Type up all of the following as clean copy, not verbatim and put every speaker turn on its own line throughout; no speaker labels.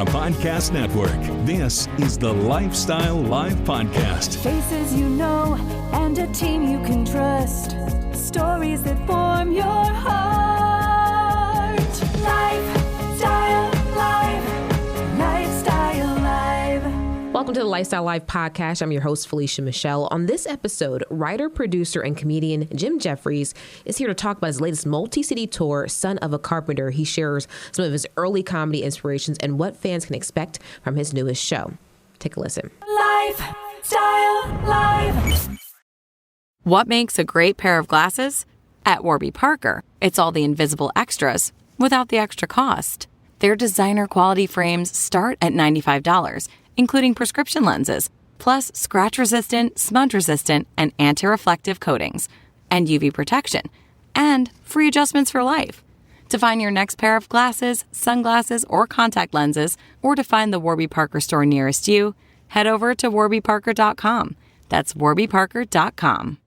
a podcast network. This is the Lifestyle Live Podcast.
Faces you know and a team you can trust. Stories that form your heart. Lifestyle Live. Lifestyle Live.
Welcome to the Lifestyle Live Podcast. I'm your host, Felicia Michelle. On this episode, writer, producer, and comedian Jim Jefferies is here to talk about his latest multi-city tour, Son of a Carpenter. He shares some of his early comedy inspirations and what fans can expect from his newest show. Take a listen.
Lifestyle Live.
What makes a great pair of glasses? At Warby Parker, it's all the invisible extras without the extra cost. Their designer quality frames start at $95, including prescription lenses, plus scratch-resistant, smudge-resistant, and anti-reflective coatings, and UV protection, and free adjustments for life. To find your next pair of glasses, sunglasses, or contact lenses, or to find the Warby Parker store nearest you, head over to warbyparker.com. That's warbyparker.com.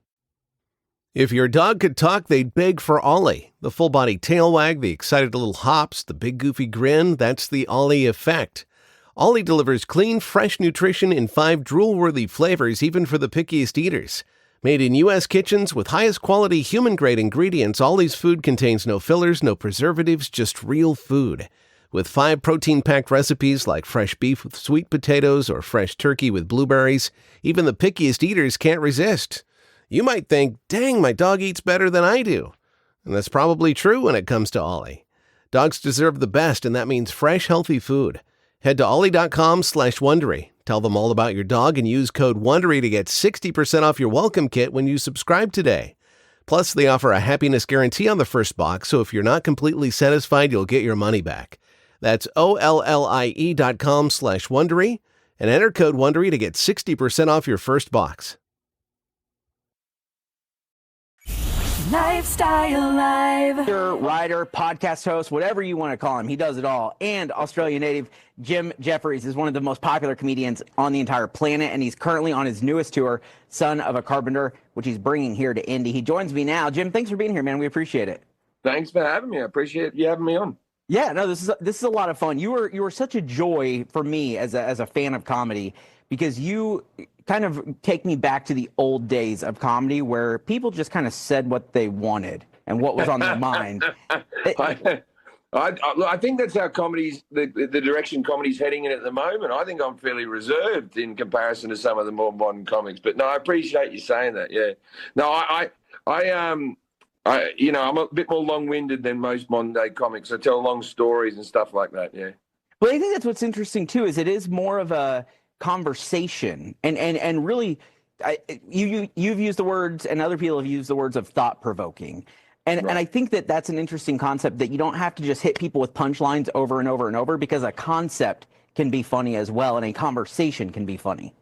If your dog could talk, they'd beg for Ollie. The full-body tail wag, the excited little hops, the big goofy grin, that's the Ollie effect. Ollie delivers clean, fresh nutrition in 5 drool-worthy flavors, even for the pickiest eaters. Made in U.S. kitchens with highest quality human-grade ingredients, Ollie's food contains no fillers, no preservatives, just real food. With 5 protein-packed recipes like fresh beef with sweet potatoes or fresh turkey with blueberries, even the pickiest eaters can't resist. You might think, dang, my dog eats better than I do. And that's probably true when it comes to Ollie. Dogs deserve the best, and that means fresh, healthy food. Head to ollie.com/Wondery. Tell them all about your dog and use code WONDERY to get 60% off your welcome kit when you subscribe today. Plus, they offer a happiness guarantee on the first box, so if you're not completely satisfied, you'll get your money back. That's OLLIE.com/Wondery and enter code WONDERY to get 60% off your first box.
Lifestyle Live.
Writer, podcast host, whatever you want to call him, he does it all. And Australian native Jim Jefferies is one of the most popular comedians on the entire planet, and he's currently on his newest tour, Son of a Carpenter, which he's bringing here to Indy. He joins me now. Jim, thanks for being here, man. We appreciate it.
Thanks for having me. I appreciate you having me on.
Yeah, no, this is a lot of fun. You were such a joy for me as a fan of comedy, because you kind of take me back to the old days of comedy where people just kind of said what they wanted and what was on their mind.
I think that's how comedy's the direction comedy's heading in at the moment. I think I'm fairly reserved in comparison to some of the more modern comics. But no, I appreciate you saying that. Yeah. No, I'm a bit more long-winded than most modern-day comics. I tell long stories and stuff like that. Yeah.
Well, I think that's what's interesting too. Is it is more of a conversation, and really, you've used the words, and other people have used the words of thought-provoking, and right. And I think that's an interesting concept, that you don't have to just hit people with punchlines over and over and over, because a concept can be funny as well, and a conversation can be funny.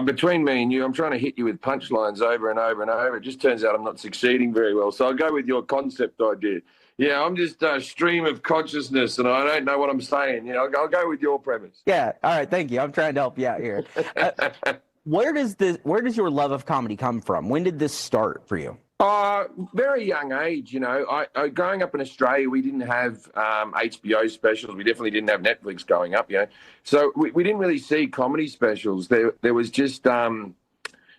Between me and you, I'm trying to hit you with punchlines over and over and over. It just turns out I'm not succeeding very well. So I'll go with your concept idea. Yeah, I'm just a stream of consciousness, and I don't know what I'm saying. I'll go with your premise.
Yeah, all right, thank you. I'm trying to help you out here. Where does your love of comedy come from? When did this start for you?
Very young age. I growing up in Australia, we didn't have HBO specials. We definitely didn't have Netflix growing up. So we didn't really see comedy specials. There was just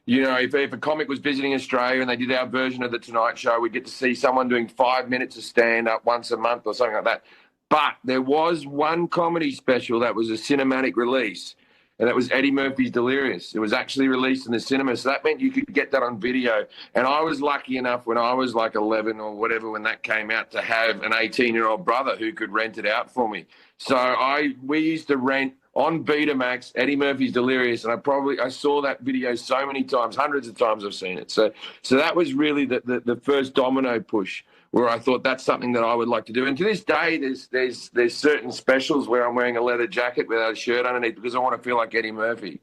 if a comic was visiting Australia and they did our version of The Tonight Show, we'd get to see someone doing 5 minutes of stand-up once a month or something like that. But there was one comedy special that was a cinematic release, and that was Eddie Murphy's Delirious. It was actually released in the cinema, so that meant you could get that on video. And I was lucky enough when I was like 11 or whatever when that came out to have an 18-year-old brother who could rent it out for me. So we used to rent on Betamax Eddie Murphy's Delirious, and I saw that video so many times, hundreds of times I've seen it. So that was really the first domino push, where I thought that's something that I would like to do. And to this day, there's certain specials where I'm wearing a leather jacket without a shirt underneath because I want to feel like Eddie Murphy.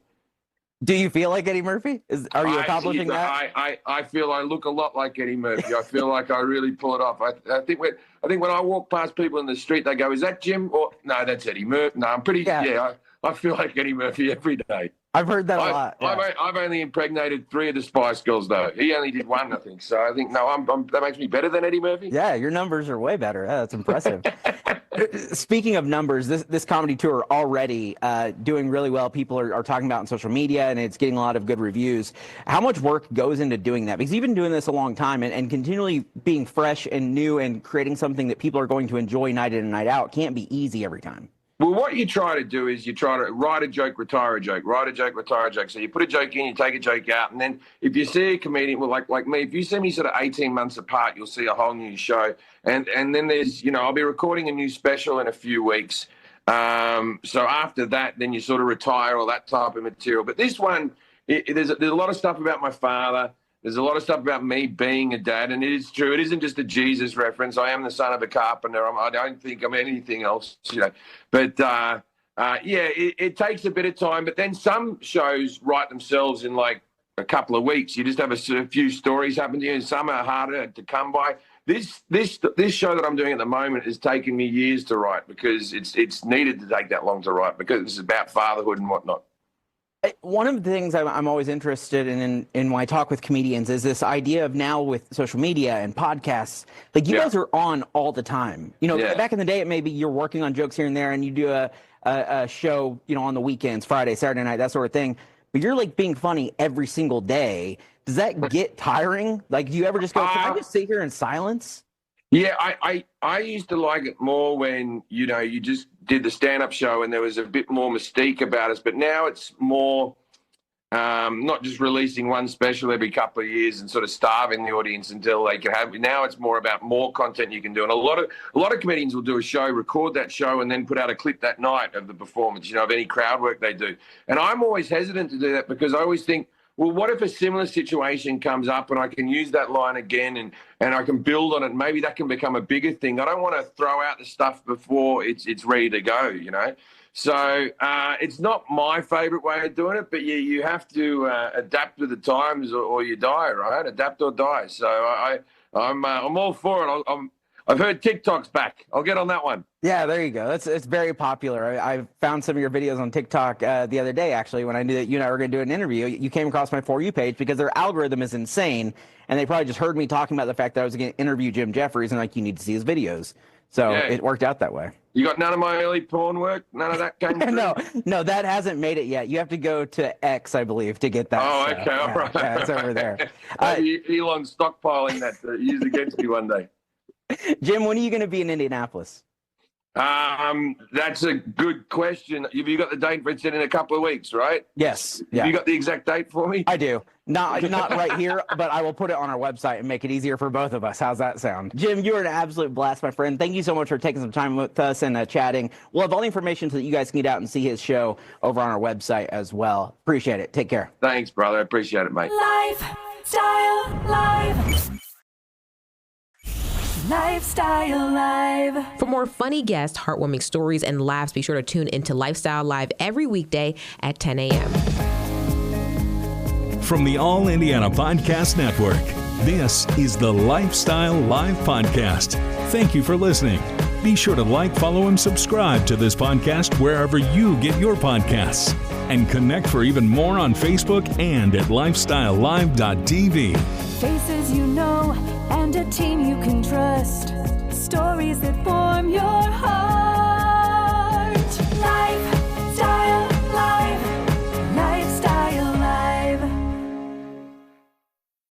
Do you feel like Eddie Murphy? Are you accomplishing that?
I feel I look a lot like Eddie Murphy. I feel like I really pull it off. I think when I walk past people in the street, they go, "Is that Jim?" Or no, that's Eddie Murphy. No, I'm pretty. Yeah, I feel like Eddie Murphy every day.
I've heard that a lot. Yeah.
I've only impregnated 3 of the Spice Girls, though. He only did 1, I think. So I think, that makes me better than Eddie Murphy.
Yeah, your numbers are way better. Yeah, that's impressive. Speaking of numbers, this comedy tour already doing really well. People are talking about it on social media, and it's getting a lot of good reviews. How much work goes into doing that? Because you've been doing this a long time, and continually being fresh and new and creating something that people are going to enjoy night in and night out can't be easy every time.
Well, what you try to do is you try to write a joke, retire a joke, write a joke, retire a joke. So you put a joke in, you take a joke out, and then if you see a comedian, well, like me, if you see me sort of 18 months apart, you'll see a whole new show. And then there's, I'll be recording a new special in a few weeks. So after that, then you sort of retire all that type of material. But this one, there's a lot of stuff about my father. There's a lot of stuff about me being a dad, and it is true. It isn't just a Jesus reference. I am the son of a carpenter. I don't think I'm anything else, But, it takes a bit of time. But then some shows write themselves in like a couple of weeks. You just have a few stories happen to you, and some are harder to come by. This show that I'm doing at the moment has taken me years to write because it's needed to take that long to write because it's about fatherhood and whatnot.
One of the things I'm always interested in when I talk with comedians is this idea of now with social media and podcasts, like you guys are on all the time. Back in the day, it may be you're working on jokes here and there and you do a show, on the weekends, Friday, Saturday night, that sort of thing. But you're like being funny every single day. Does that get tiring? Like, do you ever just go, can I just sit here in silence?
Yeah, I used to like it more when, you just did the stand-up show and there was a bit more mystique about us. But now it's more not just releasing one special every couple of years and sort of starving the audience until they can have. Now it's more about more content you can do. And a lot of comedians will do a show, record that show, and then put out a clip that night of the performance, of any crowd work they do. And I'm always hesitant to do that because I always think, well, what if a similar situation comes up and I can use that line again and I can build on it? Maybe that can become a bigger thing. I don't want to throw out the stuff before it's ready to go, So it's not my favorite way of doing it, but you have to adapt to the times or you die, right? Adapt or die. So I'm all for it. I've heard TikTok's back. I'll get on that one.
Yeah, there you go. It's very popular. I found some of your videos on TikTok the other day, actually, when I knew that you and I were going to do an interview. You came across my For You page because their algorithm is insane, and they probably just heard me talking about the fact that I was going to interview Jim Jefferies, and you need to see his videos. So it worked out that way.
You got none of my early porn work? None of that came through?
No, that hasn't made it yet. You have to go to X, I believe, to get that.
Oh, okay, all right.
Yeah, it's over there.
Elon's stockpiling that to use against me one day.
Jim, when are you going to be in Indianapolis?
That's a good question. Have you got the date for it in a couple of weeks, right?
Yes. Yeah.
Have you got the exact date for me?
I do. Not right here, but I will put it on our website and make it easier for both of us. How's that sound? Jim, you are an absolute blast, my friend. Thank you so much for taking some time with us and chatting. We'll have all the information so that you guys can get out and see his show over on our website as well. Appreciate it. Take care.
Thanks, brother. I appreciate it, mate.
Lifestyle Live. Lifestyle Live.
For more funny guests, heartwarming stories, and laughs, be sure to tune into Lifestyle Live every weekday at 10 a.m.
From the All Indiana Podcast Network, this is the Lifestyle Live Podcast. Thank you for listening. Be sure to like, follow, and subscribe to this podcast wherever you get your podcasts. And connect for even more on Facebook and at lifestylelive.tv.
Faces you know and a team you can trust. Stories that form your heart.